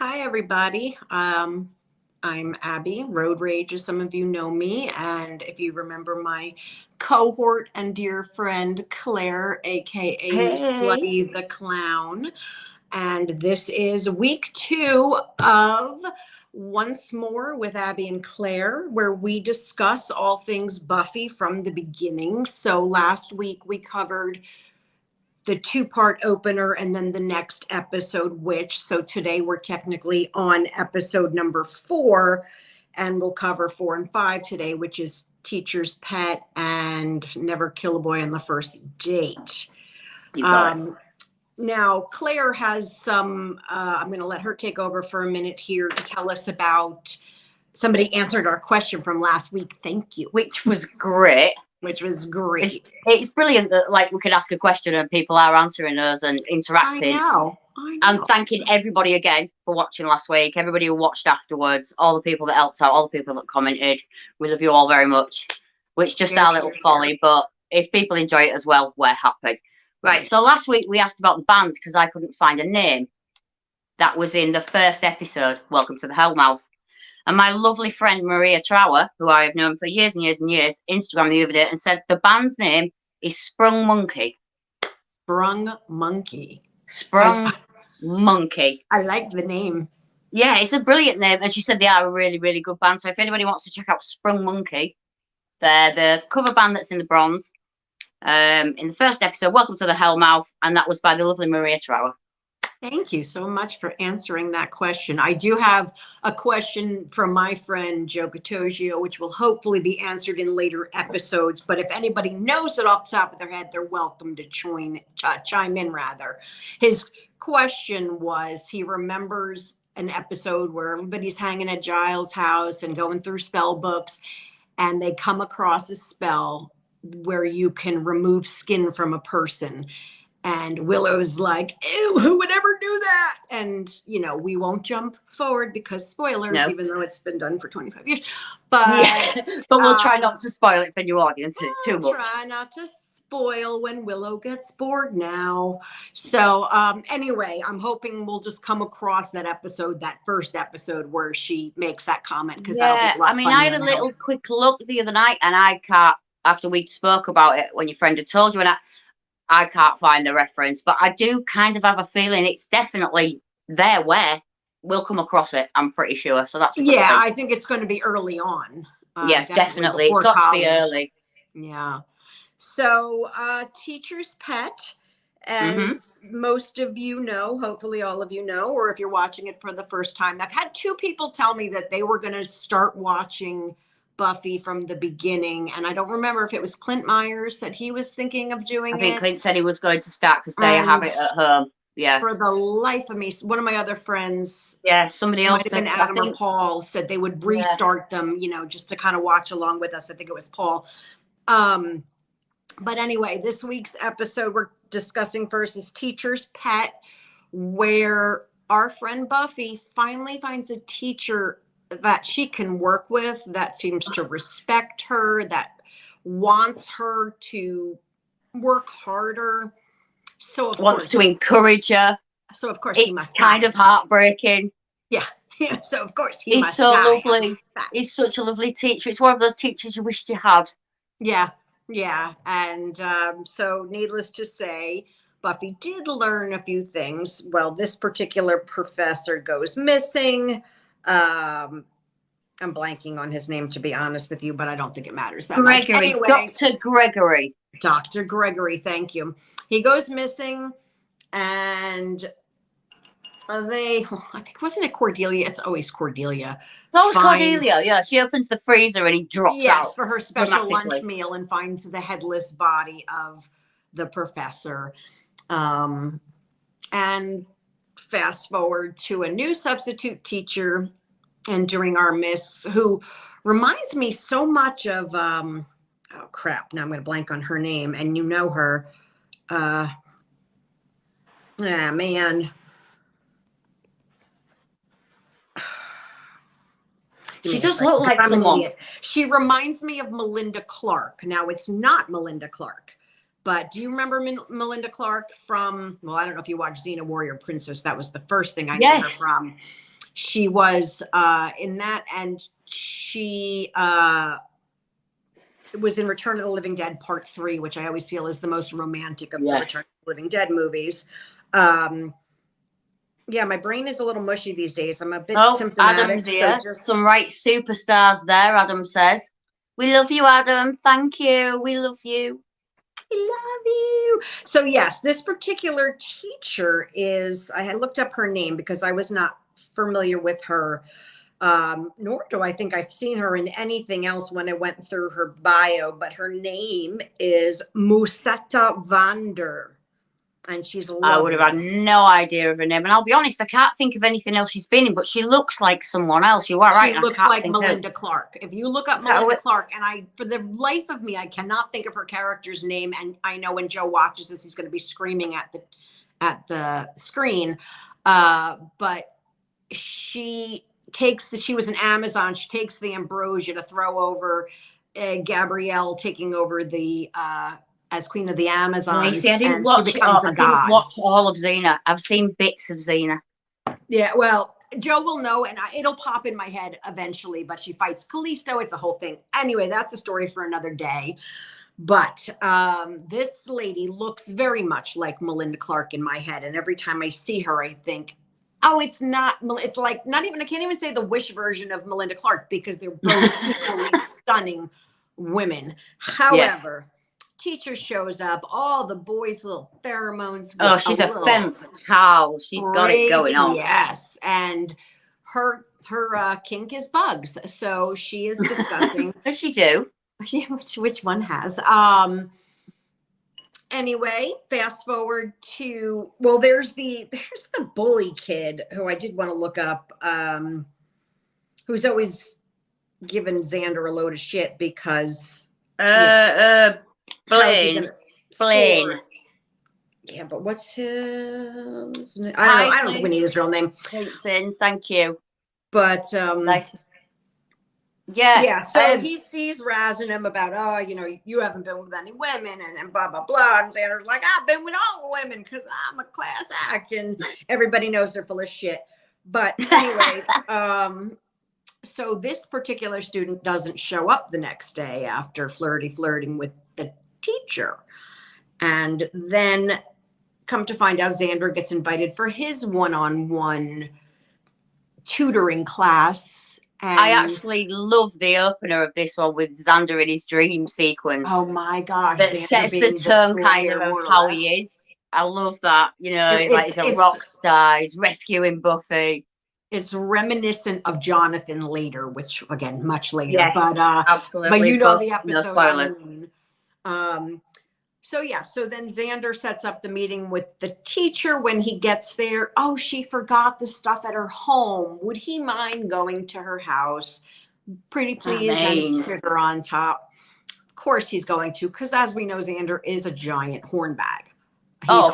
Hi, everybody. I'm Abby, Road Rage, as some of you know me. And if you remember my cohort and dear friend, Claire, aka Miss Hey, Slutty the Clown. And this is week 2 of Once More with Abby and Claire, where we discuss all things Buffy from the beginning. So last week we covered the two-part opener and then the next episode, which so today we're technically on episode number 4, and we'll cover 4 and 5 today, which is Teacher's Pet and Never Kill a Boy on the First Date. you got it. Now Claire has some I'm going to let her take over for a minute here to tell us about somebody answered our question from last week. Thank you. Which was great. Which was great. It's brilliant that we could ask a question and people are answering us and interacting. I know. I'm thanking everybody again for watching last week. Everybody who watched afterwards, all the people that helped out, all the people that commented. We love you all very much. Which just our little folly, but if people enjoy it as well, we're happy. Right. So last week we asked about the band because I couldn't find a name. That was in the first episode, Welcome to the Hellmouth. And my lovely friend Maria Trower, who I have known for years and years and years, Instagrammed the other day and said the band's name is Sprung Monkey. Sprung Monkey. Sprung Monkey. I like the name. Yeah, it's a brilliant name. And she said they are a really, really good band. So if anybody wants to check out Sprung Monkey, they're the cover band that's in the bronze. In the first episode, Welcome to the Hellmouth, and that was by the lovely Maria Trower. Thank you so much for answering that question. I do have a question from my friend Joe Catosio, which will hopefully be answered in later episodes. But if anybody knows it off the top of their head, they're welcome to chime in rather. His question was, he remembers an episode where everybody's hanging at Giles' house and going through spell books, and they come across a spell where you can remove skin from a person. And Willow's like, ew, who would ever do that? And, you know, we won't jump forward because spoilers, even though it's been done for 25 years. But, but we'll try not to spoil it for new audiences too much. Try not to spoil when Willow gets bored now. So anyway, I'm hoping we'll just come across that episode, that first episode where she makes that comment. Because I had a little quick look the other night and I can't, after we spoke about it when your friend had told you, and I can't find the reference, but I do kind of have a feeling it's definitely there where we'll come across it. I'm pretty sure. So that's I think it's going to be early on. Definitely. It's got to be early. Yeah. So Teacher's Pet, as most of you know, hopefully all of you know, or if you're watching it for the first time, I've had 2 people tell me that they were going to start watching Buffy from the beginning, and I don't remember if it was Clint Myers said he was thinking of doing it. I think Clint said he was going to start because they have it at home. Yeah. For the life of me, one of my other friends, somebody else might have been Adam or Paul, said they would restart them, you know, just to kind of watch along with us. I think it was Paul. But anyway, this week's episode we're discussing first is Teacher's Pet, where our friend Buffy finally finds a teacher that she can work with, that seems to respect her, that wants her to work harder. So wants to encourage her. So of course he must. It's kind of heartbreaking. Yeah. So of course he's so lovely. He's such a lovely teacher. It's one of those teachers you wished you had. Yeah. And so needless to say, Buffy did learn a few things. Well, this particular professor goes missing. I'm blanking on his name, to be honest with you, but I don't think it matters that much. Anyway, Dr. Gregory. Dr. Gregory, thank you. He goes missing, and I think, wasn't it Cordelia? It's always Cordelia. That was Cordelia, yeah. She opens the freezer and he drops out. Yes, for her special lunch meal, and finds the headless body of the professor. And fast forward to a new substitute teacher entering our midst, who reminds me so much of oh crap, now I'm going to blank on her name, and you know her. Man. She does look like someone. She reminds me of Melinda Clark. Now, it's not Melinda Clark, but do you remember Melinda Clark from, well, I don't know if you watched Xena Warrior Princess. That was the first thing I knew her from. She was in that, and she was in Return of the Living Dead Part 3, which I always feel is the most romantic of the Return of the Living Dead movies. Yeah, my brain is a little mushy these days. I'm a bit symptomatic. Adam's here. So some right superstars there, Adam says. We love you, Adam. Thank you. We love you. We love you. So yes, this particular teacher is, I had looked up her name because I was not familiar with her. Nor do I think I've seen her in anything else when I went through her bio, but her name is Musetta Vander. And she's lovely. I would have had no idea of her name. And I'll be honest, I can't think of anything else she's been in, but she looks like someone else. You are right. She looks like Melinda Clark. If you look up Melinda Clark, and for the life of me, I cannot think of her character's name. And I know when Joe watches this, he's going to be screaming at the screen. But she was an Amazon. She takes the ambrosia to throw over Gabrielle taking over the as Queen of the Amazons. See, I didn't watch all of Xena. I've seen bits of Xena. Yeah, well, Joe will know, and it'll pop in my head eventually, but she fights Callisto. It's a whole thing. Anyway, that's a story for another day. But this lady looks very much like Melinda Clark in my head. And every time I see her, I think, oh, it's like not even, I can't even say the Wish version of Melinda Clark because they're both equally stunning women. However, teacher shows up, all the boys' little pheromones. Oh, she's a femme fatale. She's got it going on. Yes. And her kink is bugs. So she is discussing. What does she do? Which one has? Anyway, fast forward to, well, there's the bully kid who I did want to look up, who's always given Xander a load of shit because Blaine. Yeah, but what's his name? I don't think we need his real name. Thank you. But nice. Yeah. So he's razzing him about, oh, you haven't been with any women and blah, blah, blah. And Xander's like, I've been with all women because I'm a class act. And everybody knows they're full of shit. But anyway, so this particular student doesn't show up the next day after flirting with the teacher. And then come to find out Xander gets invited for his one-on-one tutoring class. And I actually love the opener of this one with Xander in his dream sequence. Oh my gosh. That sets the tone kind of how he is. I love that. He's a rock star. He's rescuing Buffy. It's reminiscent of Jonathan later, which again, much later. Yes, but absolutely. But the episode. No spoilers. So then Xander sets up the meeting with the teacher. When he gets there, oh, she forgot the stuff at her home. Would he mind going to her house? Pretty please, and sugar on top. Of course he's going to, because as we know, Xander is a giant horn bag. He's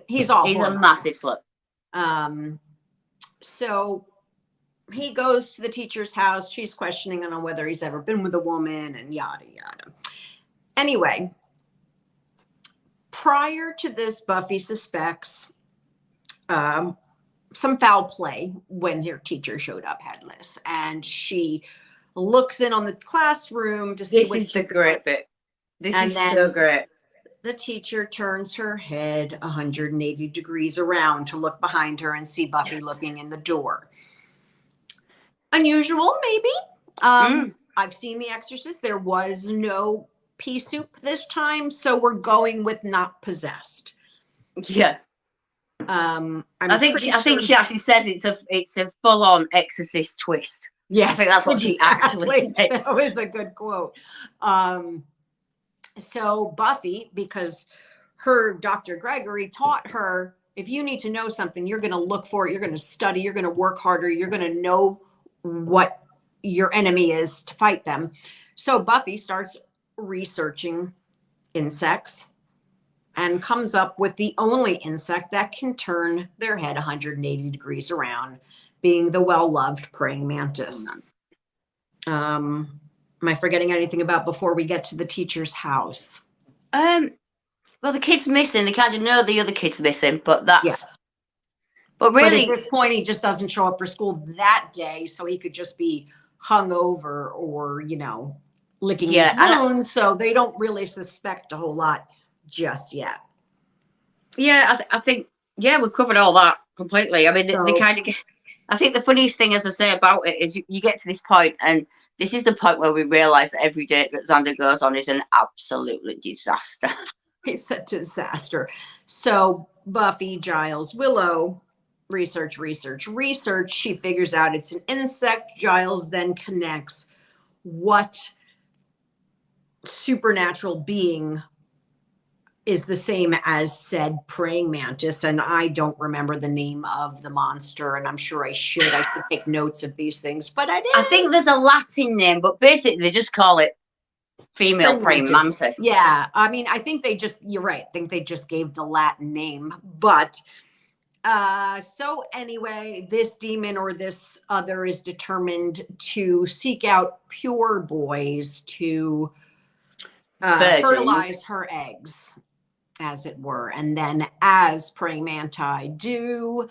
He's a massive slut. So he goes to the teacher's house. She's questioning him on whether he's ever been with a woman and yada, yada. Anyway, prior to this, Buffy suspects some foul play when her teacher showed up headless. And she looks in on the classroom to see This is the great bit. This is so great. The teacher turns her head 180 degrees around to look behind her and see Buffy looking in the door. Unusual, maybe. I've seen The Exorcist. There was no pea soup this time, so we're going with not possessed. Yeah. I think she actually says it's a full-on Exorcist twist. Yeah, I think that's what she actually said. That was a good quote. So Buffy, because her Dr. Gregory taught her, if you need to know something, you're going to look for it. You're going to study. You're going to work harder. You're going to know what your enemy is to fight them. So Buffy starts researching insects and comes up with the only insect that can turn their head 180 degrees around, being the well-loved praying mantis. Am I forgetting anything about before we get to the teacher's house? Well, the kid's missing. They kind of know the other kid's missing, but that's But But really, at this point, he just doesn't show up for school that day, so he could just be hungover or, licking his wounds. So they don't really suspect a whole lot just yet. Yeah, I think, we've covered all that completely. I mean, So, they kind of get, I think the funniest thing, as I say, about it is you get to this point, and this is the point where we realise that every date that Xander goes on is an absolute disaster. It's a disaster. So Buffy, Giles, Willow, research. She figures out it's an insect. Giles then connects what supernatural being is the same as said praying mantis. And I don't remember the name of the monster, and I'm sure I should take notes of these things, but I didn't. I think there's a Latin name, but basically they just call it female praying mantis. Yeah, I mean, I think you're right. I think they just gave the Latin name, but so anyway, this demon or this other is determined to seek out pure boys to fertilize her eggs, as it were, and then as praying manti do,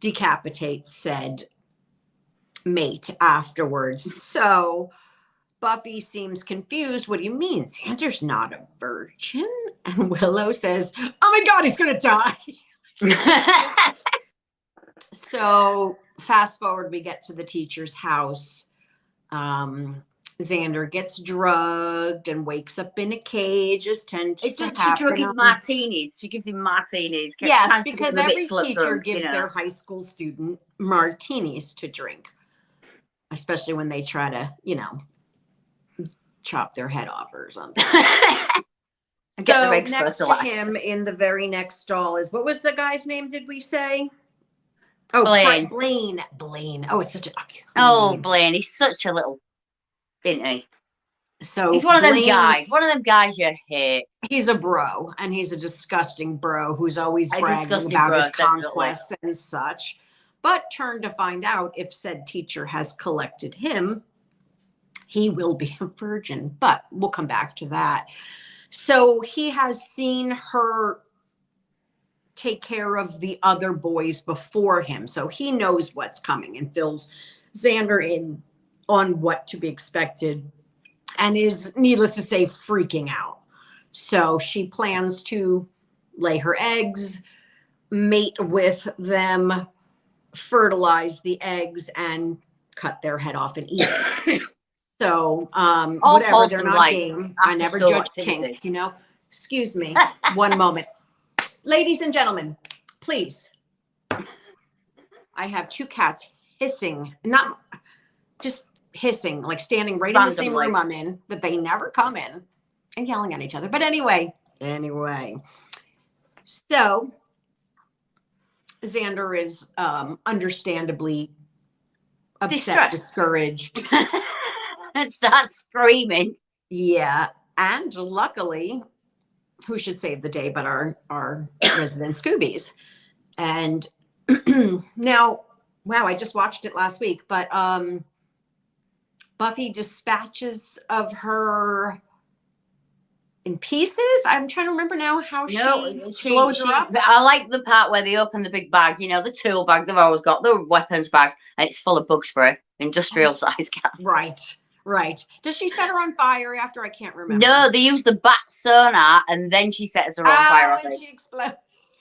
decapitate said mate afterwards. So Buffy seems confused. What do you mean? Xander's not a virgin? And Willow says, oh my God, he's going to die. So fast forward, we get to the teacher's house. Xander gets drugged and wakes up in a cage, as tends to happen. She drug his martinis. She gives him martinis. Yes, because every teacher gives their high school student martinis to drink, especially when they try to, chop their head off or something. Get the eggs next to him in the very next stall is, what was the guy's name, did we say? Oh, Blaine. Oh, it's such a... Oh, Blaine. He's such a little... Isn't he? So he's one of them guys. One of them guys you hate. He's a bro, and he's a disgusting bro who's always bragging about his conquests and such. But turn to find out, if said teacher has collected him, he will be a virgin. But we'll come back to that. So he has seen her take care of the other boys before him. So he knows what's coming and fills Xander in on what to be expected and is, needless to say, freaking out. So she plans to lay her eggs, mate with them, fertilize the eggs, and cut their head off and eat it. So whatever, they're not game. I never judge kink, Excuse me, one moment. Ladies and gentlemen, please. I have two cats hissing, not just hissing, like standing right in the same room I'm in, but they never come in, and yelling at each other. But anyway. So Xander is understandably upset, discouraged. And starts screaming. Yeah. And luckily, who should save the day but our resident Scoobies. And now, wow, I just watched it last week, but Buffy dispatches of her in pieces. I'm trying to remember now how she blows her up. I like the part where they open the big bag, the tool bag they've always got, the weapons bag, and it's full of bug spray, industrial size cat. Right. Does she set her on fire after? I can't remember. No, they use the bat sonar, and then she sets her on fire. And she explodes.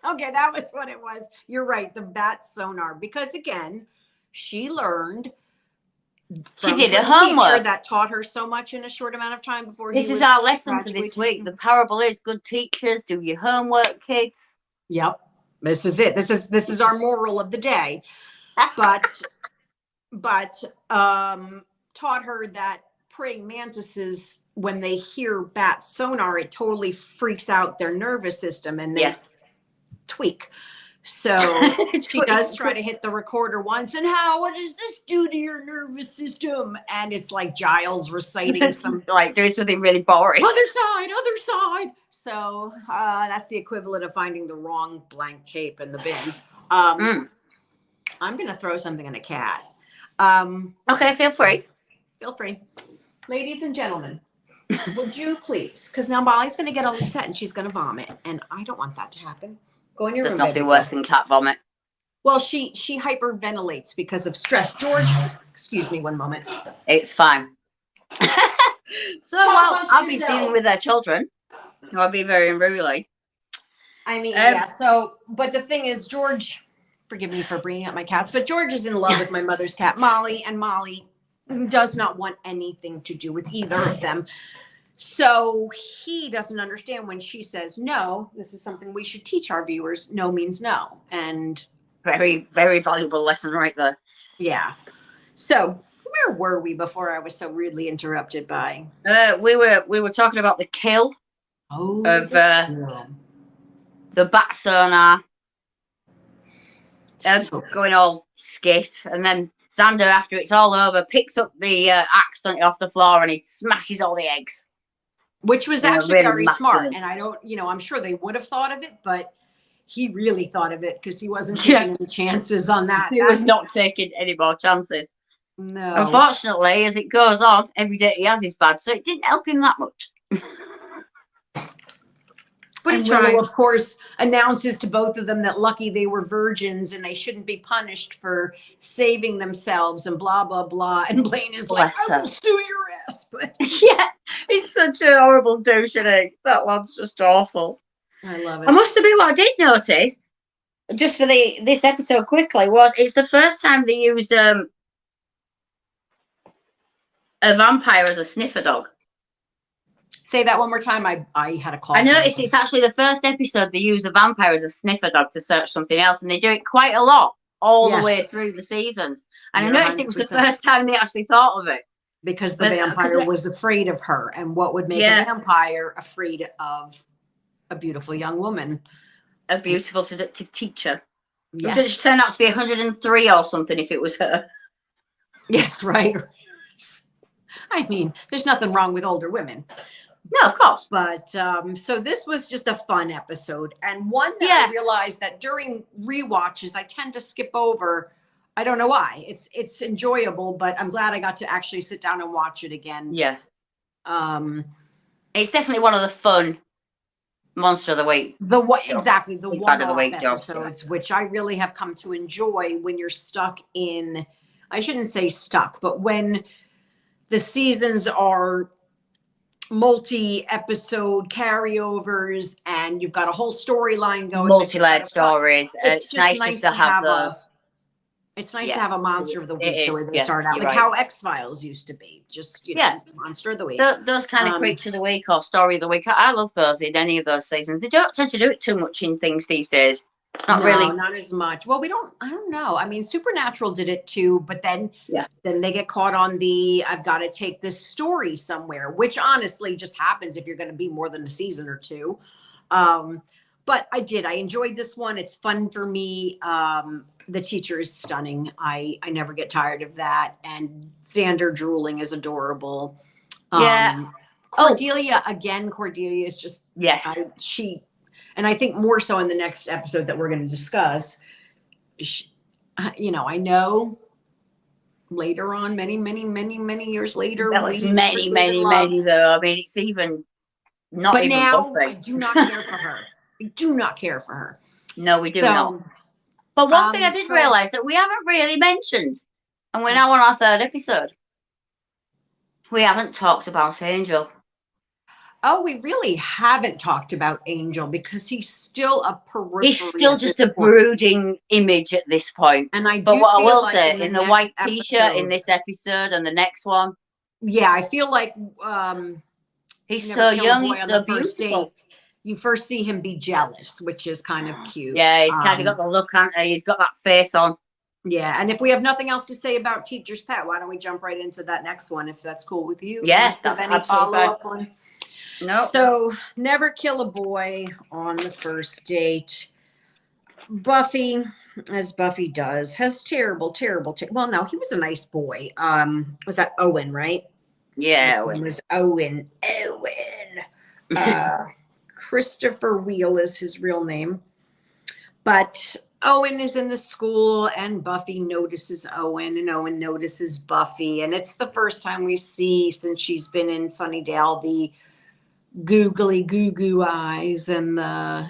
Okay, that was what it was. You're right, the bat sonar. Because again, she learned. She did a homework that taught her so much in a short amount of time before. This is our lesson for this week. The parable is good teachers do your homework, kids. Yep, this is it. This is our moral of the day. But taught her that praying mantises, when they hear bat sonar, it totally freaks out their nervous system and they tweak. So she does try to hit the recorder once, and what does this do to your nervous system? And it's like Giles reciting some doing something really boring. Other side. So that's the equivalent of finding the wrong blank tape in the bin. I'm gonna throw something in a cat. Okay, feel free. Ladies and gentlemen, would you please, because now Molly's going to get upset and she's going to vomit, and I don't want that to happen. Go in your room. There's nothing worse than cat vomit. Well, she hyperventilates because of stress. George, excuse me one moment. It's fine. So Talk while amongst I've been dealing with yourselves. their children, I'll be very unruly. I mean, Um, yeah. So, but the thing is, George, forgive me for bringing up my cats, but George is in love with my mother's cat, Molly, and Molly does not want anything to do with either of them. So he doesn't understand when she says no. This is something we should teach our viewers. No means no. And very, very valuable lesson right there. yeah. So where were we before I was so rudely interrupted by? We were talking about the kill of the bat sonar. So Going all skit, and then Xander, after it's all over, picks up the axe off the floor and he smashes all the eggs. which was You know, actually really very smart. masculine. And I don't, I'm sure they would have thought of it, but he really thought of it because he wasn't Yeah. taking any chances on that. He was not taking any more chances. No. Unfortunately, as it goes on, every day he has is bad, so it didn't help him that much. But And he tried. Willow, of course, announces to both of them that lucky they were virgins and they shouldn't be punished for saving themselves and blah, blah, blah. And Blaine is Bless like, I her. will sue your ass. But Yeah, he's such a horrible douche, isn't he? That lad's just awful. I love I it. must admit, what I did notice, just for this episode quickly, was it's the first time they used a vampire as a sniffer dog. Say that one more time. I had a call. I noticed it's actually the first episode they use a vampire as a sniffer dog to search something else, and they do it quite a lot all the way through the seasons. And You're I noticed it was the 100%. first time they actually thought of it. Because the vampire was afraid of her. And what would make a vampire afraid of a beautiful young woman? A beautiful, seductive teacher. Yes. It just turned out to be 103 or something if it was her. Yes, right. I mean, there's nothing wrong with older women. No, of course. But so this was just a fun episode. And one that I realized that during rewatches, I tend to skip over. I don't know why. It's enjoyable, but I'm glad I got to actually sit down and watch it again. Yeah. It's definitely one of the fun Monster of the Week. Exactly. The one-off of the week episodes, which I really have come to enjoy when you're stuck in, I shouldn't say stuck, but when the seasons are multi-episode carryovers and you've got a whole storyline going. Multi-layered stories. It's nice just to have those. It's nice to have a Monster of the Week the way they start out, like right. how X-Files used to be. Just, Monster of the Week. Those kind of Creature of the Week or Story of the Week. I love those in any of those seasons. They don't tend to do it too much in things these days. It's not really. Not as much. Well, I don't know. I mean, Supernatural did it too, but then they get caught on I've got to take this story somewhere, which honestly just happens if you're going to be more than a season or two. But I enjoyed this one. It's fun for me. The teacher is stunning. I never get tired of that. And Xander drooling is adorable. Cordelia, Cordelia is just, and I think more so in the next episode that we're going to discuss, I know later on, many years later. That was many though. I mean, it's even not but even now Buffy. I do not care for her. I do not care for her. No, we do not. But one thing I did realize that we haven't really mentioned, and we're now on our third episode, we haven't talked about Angel. Oh, we really haven't talked about Angel because he's still a periphery. He's still just a brooding image at this point. And but what I will say, in the white t-shirt in this episode and the next one. Yeah, I feel like he's so young, he's so beautiful. You first see him be jealous, which is kind of cute. Yeah, he's kind of got the look, hasn't he? He's got that face on. Yeah, and if we have nothing else to say about Teacher's Pet, why don't we jump right into that next one, if that's cool with you? Yes, that's absolutely fine. No. So, never kill a boy on the first date. Buffy, as Buffy does, has terrible. Well, no, he was a nice boy. Was that Owen, right? Yeah, It was Owen. Christopher Wheel is his real name. But Owen is in the school and Buffy notices Owen and Owen notices Buffy. And it's the first time we see, since she's been in Sunnydale, the googly goo eyes and the,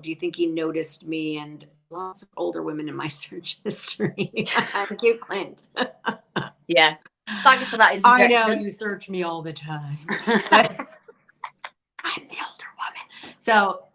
do you think he noticed me? And lots of older women in my search history. Thank you, Clint. Yeah. Thanks for that I know interjection. you search me all the time, but I'm the older woman. So,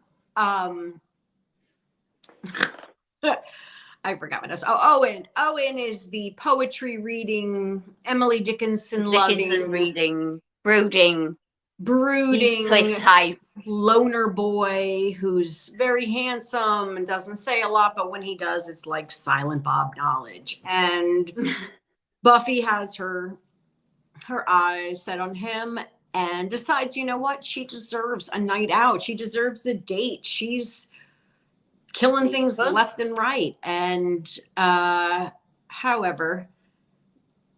I forgot what else. Oh, Owen. Owen is the poetry reading, Emily Dickinson Dickinson loving, reading, brooding, brooding Heathcliff type. loner boy who's very handsome and doesn't say a lot, but when he does, it's like silent Bob knowledge. And Buffy has her eyes set on him and decides, you know what? She deserves a night out. She deserves a date. She's killing things left and right. And however,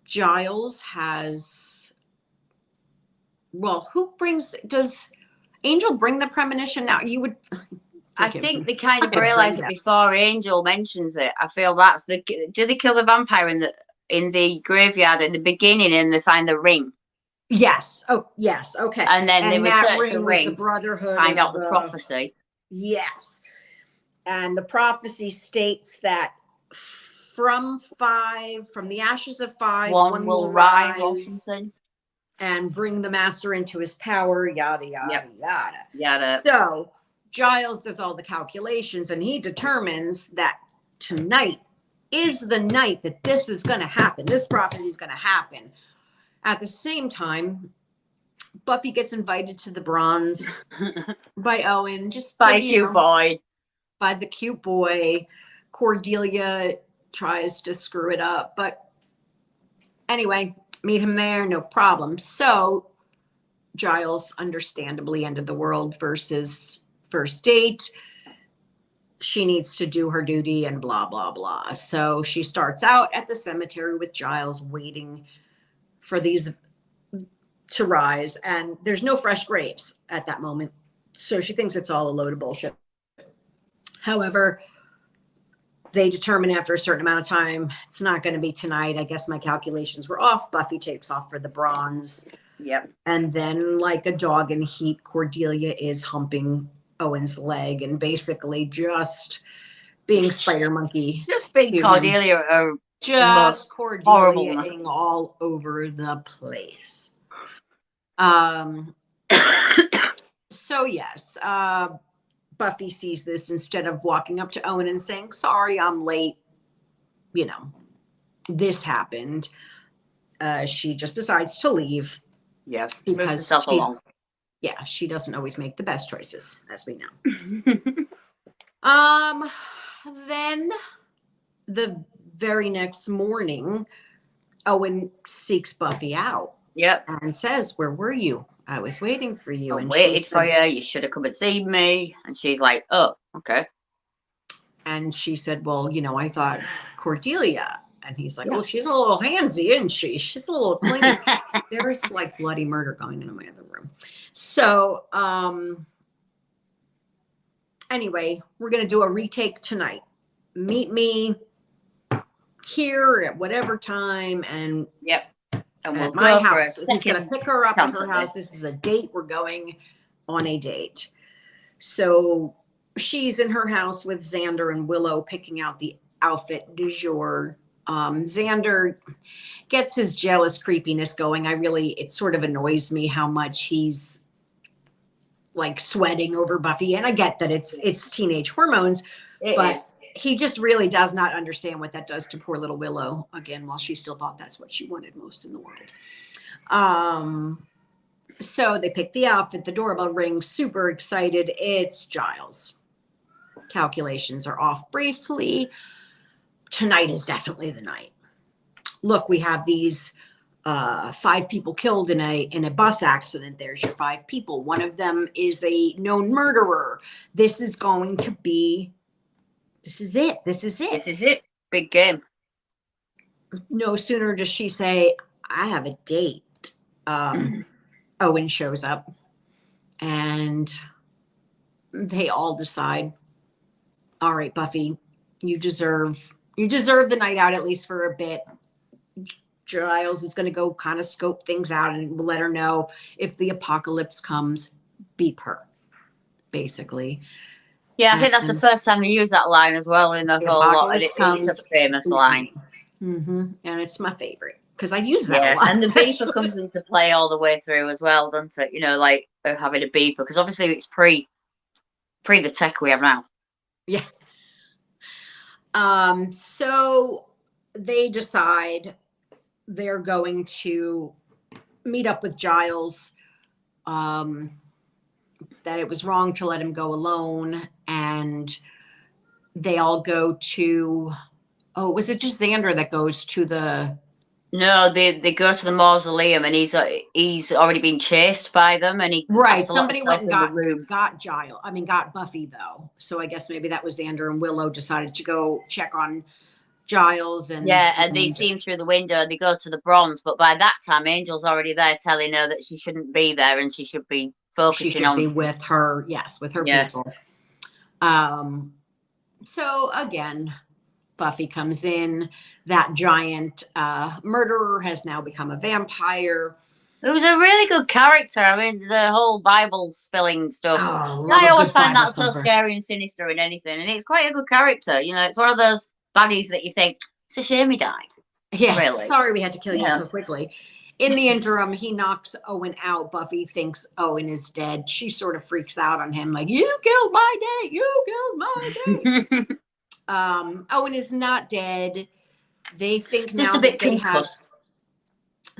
Giles has, well, does Angel bring the premonition now? You would, I think they kind of realise it before Angel mentions it. I feel that's do they kill the vampire in the graveyard at the beginning and they find the ring? Yes. Oh, yes. Okay. And then they research the ring, the Brotherhood, find out the prophecy. Yes. And the prophecy states that from the ashes of 5, one will rise or something, and bring the master into his power, yada, yada, yada. Yada. So Giles does all the calculations and he determines that tonight is the night that this is going to happen. This prophecy is going to happen. At the same time, Buffy gets invited to the bronze by Owen, just by cute boy. By the cute boy. Cordelia tries to screw it up, but anyway, meet him there, no problem. So Giles, understandably, end of the world versus first date. She needs to do her duty and blah, blah, blah. So she starts out at the cemetery with Giles waiting for these to rise. And there's no fresh graves at that moment. So she thinks it's all a load of bullshit. However, they determine after a certain amount of time, it's not going to be tonight. I guess my calculations were off. Buffy takes off for the bronze. Yep. And then, like a dog in heat, Cordelia is humping Owen's leg and basically just being spider monkey. Just being Cordelia. Just Cordelia-ing all over the place. So yes, Buffy sees this. Instead of walking up to Owen and saying, sorry, I'm late, you know, this happened. She just decides to leave. Yeah, because she doesn't always make the best choices, as we know. Then the very next morning, Owen seeks Buffy out. Yep. And says, where were you? I was waiting for you. I waited for you. You should have come and seen me. And she's like, oh, okay. And she said, well, you know, I thought Cordelia. And he's like, oh, she's a little handsy, isn't she? She's a little clingy. There's like bloody murder going on in my other room. So anyway, we're going to do a retake tonight. Meet me here at whatever time. And and we'll at my go house. For He's going to pick her up at her house. This is a date. We're going on a date. So she's in her house with Xander and Willow picking out the outfit du jour. Xander gets his jealous creepiness going. It sort of annoys me how much he's like sweating over Buffy. And I get that it's teenage hormones, but he just really does not understand what that does to poor little Willow, again, while she still thought that's what she wanted most in the world. So they pick the outfit, the doorbell rings, super excited. It's Giles. Calculations are off briefly. Tonight is definitely the night. Look, we have these 5 people killed in a bus accident. There's your 5 people. One of them is a known murderer. This is going to be This is it. This is it. Big game. No sooner does she say, I have a date. Owen shows up and they all decide, all right, Buffy, you deserve the night out, at least for a bit. Giles is going to go kind of scope things out and let her know if the apocalypse comes, beep her, basically. Yeah, I think that's the And first time they use that line as well in the the whole lot, and apocalypse it is a comes. famous line. And it's my favorite because I use that a Yeah, lot. and the beeper actually. comes into play all the way through as well, doesn't it? You know, like having a beeper, because obviously it's pre the tech we have now. Yes. So they decide they're going to meet up with Giles. That it was wrong to let him go alone, and they all go to. Oh, was it just Xander that goes to the? No, they go to the mausoleum, and he's already been chased by them, and he has Right. to lock Somebody went himself and in the room. got Giles. I mean, got Buffy though. So I guess maybe that was Xander and Willow decided to go check on Giles Yeah, and they see him through the window, and they go to the bronze, but by that time, Angel's already there telling her that she shouldn't be there, and she should be she focusing should be on. with her. Yes, with her Yeah. people. So again, Buffy comes in. That giant murderer has now become a vampire. It was a really good character. I mean, the whole Bible spilling stuff. Oh, love I a always good find Bible that so thumper. scary and sinister in anything, and it's quite a good character. You know, it's one of those baddies that you think, it's a shame he died. Yes, Really? sorry we had to kill you Yeah. so quickly. In the interim, he knocks Owen out. Buffy thinks Owen is dead. She sort of freaks out on him, like, you killed my date. You killed my date. Owen is not dead. They think Just now a bit that they concussed.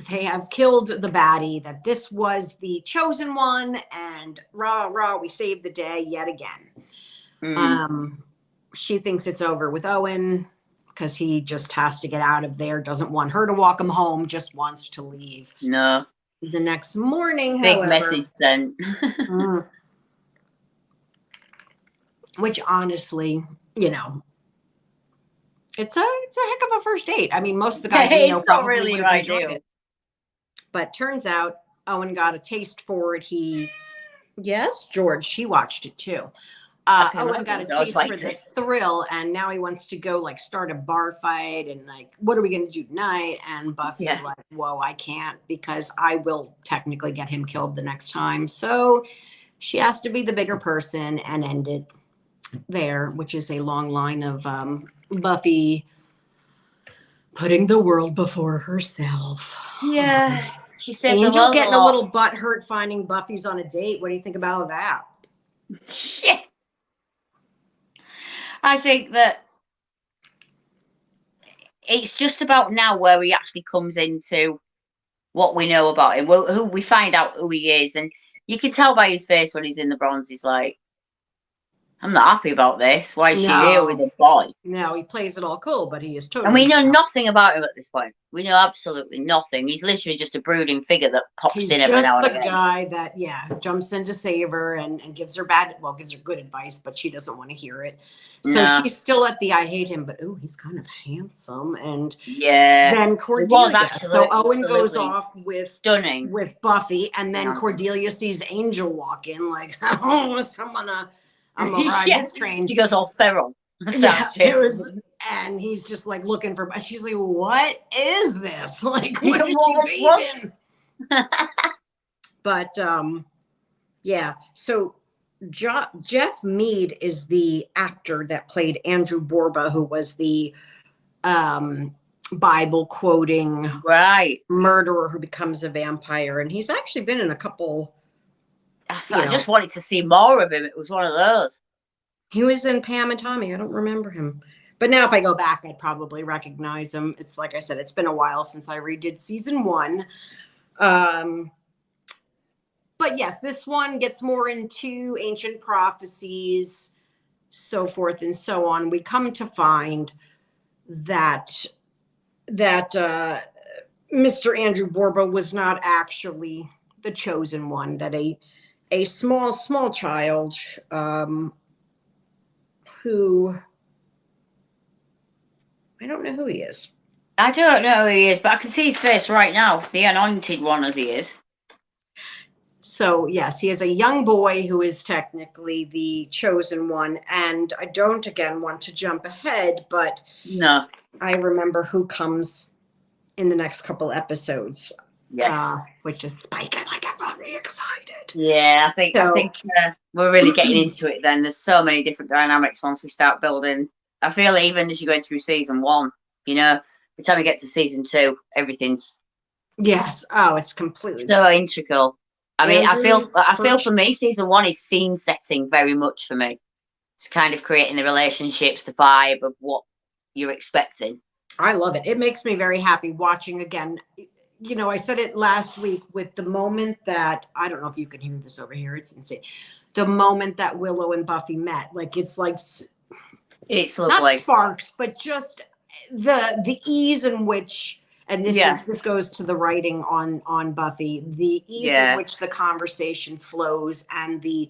have killed the baddie, that this was the chosen one, and rah rah, we saved the day yet again. She thinks it's over with Owen because he just has to get out of there, doesn't want her to walk him home, just wants to leave. No. The next morning, Big however, message then. which honestly, you know, it's a heck of a first date. I mean, most of the guys we know It's not probably really would your have enjoyed ideal. it. But turns out Owen got a taste for it. Yes, George, she watched it too. Owen got a taste for the thrill, and now he wants to go like start a bar fight and like, what are we going to do tonight? And Buffy's like, whoa, I can't, because I will technically get him killed the next time. So she has to be the bigger person and end it there, which is a long line of Buffy putting the world before herself. Yeah. She saved the Angel world getting a a lot. little butthurt finding Buffy's on a date. What do you think about that? Yeah. I think that it's just about now where he actually comes into what we know about him. Who we find out who he is, and you can tell by his face when he's in the bronze. He's like, I'm not happy about this. Why is she here with a boy? No, he plays it all cool, but he is totally. And we know nothing about him at this point. We know absolutely nothing. He's literally just a brooding figure that pops in every now and again. He's just the guy that, jumps in to save her and gives her gives her good advice, but she doesn't want to hear it. So she's still at the I hate him, but he's kind of handsome. And then Cordelia. So Owen goes off with Buffy, and then Cordelia sees Angel walk in, like, oh, I'm gonna ride this train. She goes all feral. Yeah, it was, and he's just like looking for. She's like, "What is this? Like, what is she vegan?" But yeah. So Jeff Mead is the actor that played Andrew Borba, who was the Bible quoting murderer who becomes a vampire, and he's actually been in a couple. I just wanted to see more of him. It was one of those. He was in Pam and Tommy. I don't remember him. But now if I go back, I'd probably recognize him. It's like I said, it's been a while since I redid season 1. But yes, this one gets more into ancient prophecies, so forth and so on. We come to find that Mr. Andrew Borba was not actually the chosen one, that a small child who I don't know who he is. I don't know who he is, but I can see his face right now. The anointed one as he is. So yes, he is a young boy who is technically the chosen one. And I don't again want to jump ahead, but no, I remember who comes in the next couple episodes. Yes. which is Spike, and I get very excited. Yeah, I So, think we're really getting into it then. There's so many different dynamics once we start building. I feel even as you're going through season 1, you know, by the time we get to season 2, everything's yes. Oh, it's completely so integral. I mean, Andrew I feel first. for me, season 1 is scene setting very much for me. It's kind of creating the relationships, the vibe of what you're expecting. I love it. It makes me very happy watching again. You know, I said it last week with the moment that I don't know if you can hear this over here. It's insane. The moment that Willow and Buffy met, like it's like It's not lovely. sparks, but just the ease in which, and Yeah. this goes to the writing on Buffy, the ease in Yeah. which the conversation flows and the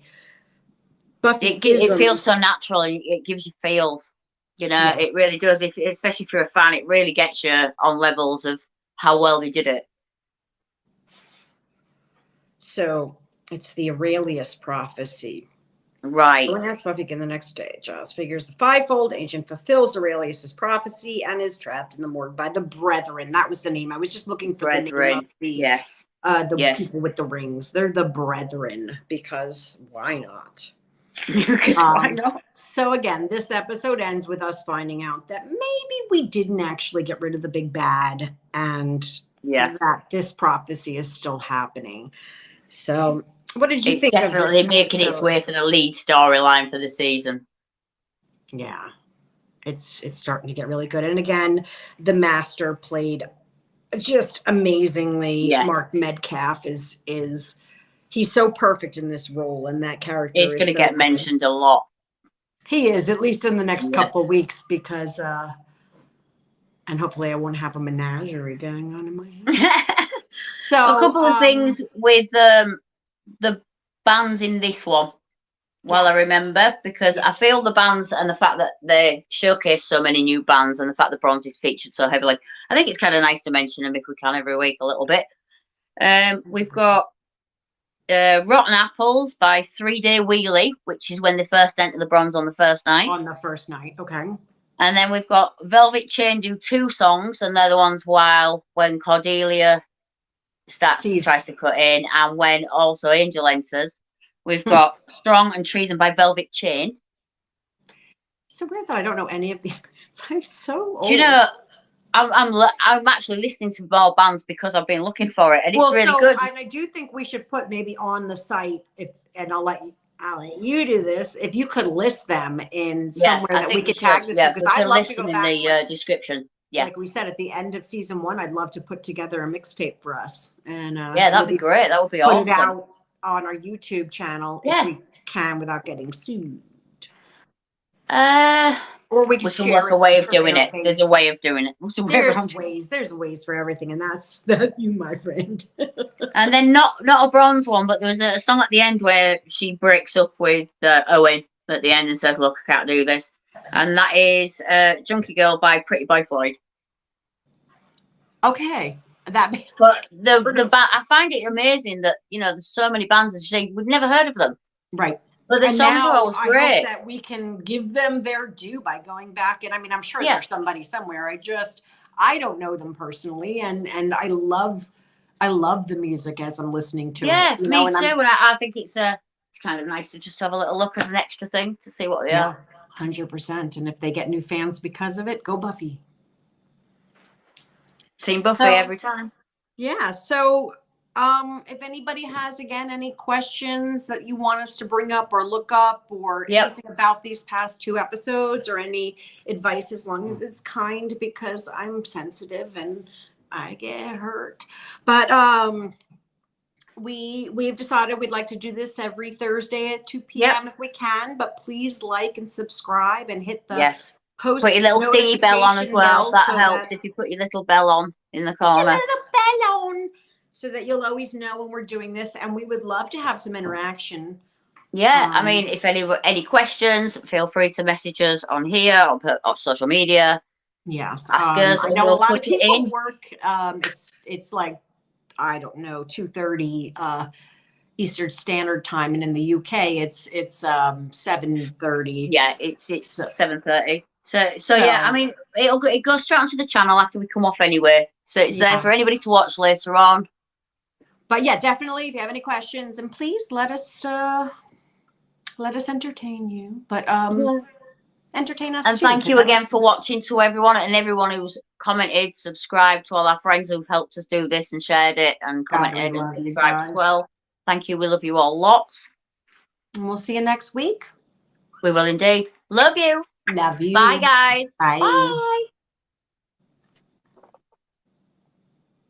Buffy It feels isms. so natural and it gives you feels. You know, Yeah. it really does. If, especially if you're a fan, it really gets you on levels of how well they did it. So it's the Aurelius prophecy. Right. When asked Buffy again the next day, Giles figures the fivefold agent fulfills Aurelius's prophecy and is trapped in the morgue by the Brethren. That was the name. I was just looking for the name of Brethren. Yes. the Yes. people with the rings. They're the Brethren because why not? Because why not? So again, this episode ends with us finding out that maybe we didn't actually get rid of the big bad and that this prophecy is still happening. So what did you think of this? Definitely making its way for the lead storyline for the season. Yeah. It's starting to get really good. And again, the Master played just amazingly. Yeah. Mark Metcalf is he's so perfect in this role, and that character It's going to get mentioned a lot. He is, at least in the next couple of weeks, because and hopefully I won't have a menagerie going on in my head. So a couple of things with the bands in this one. Well, I remember, because I feel the bands and the fact that they showcase so many new bands and the fact the Bronze is featured so heavily, I think it's kind of nice to mention them if we can every week a little bit. We've got Rotten Apples by 3 Day Wheelie, which is when they first enter the Bronze on the first night. On the first night, okay. And then we've got Velvet Chain do 2 songs, and they're the ones when Cordelia tries to cut in, and when also Angel enters. We've got Strong and Treason by Velvet Chain. So weird that I don't know any of these. I'm so old. Do you know, I'm actually listening to more bands because I've been looking for it, and it's really good. And I do think we should put maybe on the site, and I'll let you do this, if you could list them in somewhere that we could tag this to, because I'd love to go back in the description. Yeah, like we said at the end of season 1, I'd love to put together a mixtape for us, and that'd be great. That would be awesome. Put it out on our YouTube channel if we can without getting sued. Or we can work a way of doing it. There's a way of doing it. There's ways for everything, and that's you, my friend. And then not a Bronze one, but there was a song at the end where she breaks up with Owen at the end and says, "Look, I can't do this," and that is "Junkie Girl" by Pretty Boy Floyd. Okay. But I find it amazing that there's so many bands, as you say, we've never heard of them. Right. But the songs are always great. I hope that we can give them their due by going back. And I mean, I'm sure there's somebody somewhere. I don't know them personally. And I love the music as I'm listening to it. Yeah, me too. And I think it's kind of nice to just have a little look as an extra thing to see what they are. 100%. And if they get new fans because of it, go Buffy. Team Buffy every time. Yeah. So if anybody has, again, any questions that you want us to bring up or look up or anything about these past 2 episodes or any advice, as long as it's kind, because I'm sensitive and I get hurt. But we've decided we'd like to do this every Thursday at 2 p.m. if we can. But please like and subscribe and hit the post. Put your little thingy bell on as well. That helps if you put your little bell on in the corner. Put your little bell on, so that you'll always know when we're doing this. And we would love to have some interaction. Yeah, I mean, if any questions, feel free to message us on here or social media. Yes, ask us. I know a lot of people work. It's like, I don't know, 2:30 Eastern Standard Time, and in the UK it's 7:30. Yeah, it's 7:30. So yeah, I mean, it goes straight onto the channel after we come off anyway. So it's there for anybody to watch later on. But yeah, definitely, if you have any questions, and please let us entertain you. But entertain us And too. thank you again for watching, to everyone, and everyone who's commented, subscribed, to all our friends who've helped us do this and shared it and God, we commented and love you subscribed as guys. well. Thank you. We love you all lots. And we'll see you next week. We will indeed. Love you. Love you. Bye, guys. Bye. Bye.